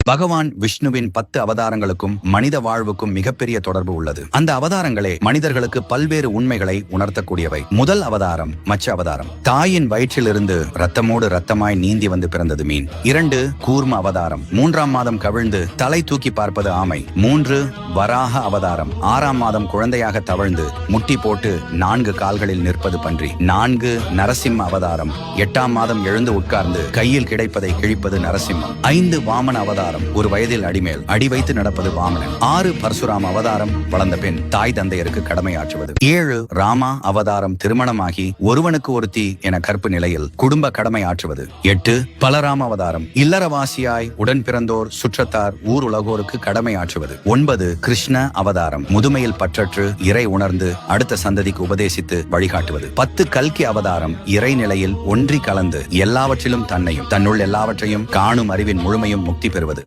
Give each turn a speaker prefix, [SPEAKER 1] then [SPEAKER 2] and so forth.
[SPEAKER 1] பகவான் விஷ்ணுவின் 10 அவதாரங்களுக்கும் மனித வாழ்வுக்கும் மிகப்பெரிய தொடர்பு உள்ளது. அந்த அவதாரங்களே மனிதர்களுக்கு பல்வேறு உண்மைகளை உணர்த்தக்கூடியவை. முதல் அவதாரம் மச்ச அவதாரம். தாயின் வயிற்றிலிருந்து ரத்தமோடு ரத்தமாய் நீந்தி வந்து பிறந்தது மீன். 2 கூர்ம அவதாரம். 3ஆம் மாதம் கவிழ்ந்து தலை தூக்கி பார்ப்பது ஆமை. 3 வராக அவதாரம். 6ஆம் மாதம் குழந்தையாக தவழ்ந்து முட்டி போட்டு 4 கால்களில் நிற்பது பன்றி. 4 நரசிம்ம அவதாரம். 8ஆம் மாதம் எழுந்து உட்கார்ந்து கையில் கிடைப்பதை கிழிப்பது நரசிம்மம். 5 வாமன அவதாரம். ஒரு வயதில் அடிமேல் அடி வைத்து நடப்பது வாமனன். 6 பரசுராம அவதாரம். வளர்ந்த பின் தாய் தந்தையருக்கு கடமையாற்றுவது. 7 ராமா அவதாரம். திருமணமாகி ஒருவனுக்கு ஒருத்தி என கற்பு நிலையில் குடும்ப கடமை ஆற்றுவது. 8 பலராம அவதாரம். இல்லறவாசியாய் உடன் பிறந்தோர் சுற்றத்தார் ஊர் உலகோருக்கு கடமை ஆற்றுவது. 9 கிருஷ்ண அவதாரம். முதுமையில் பற்றற்று இறை உணர்ந்து அடுத்த சந்ததிக்கு உபதேசித்து வழிகாட்டுவது. 10 கல்கி அவதாரம். இறை நிலையில் ஒன்றி கலந்து எல்லாவற்றிலும் தன்னையும் தன்னுள் எல்லாவற்றையும் காணும் அறிவின் முழுமையும் முக்தி பெறுவது.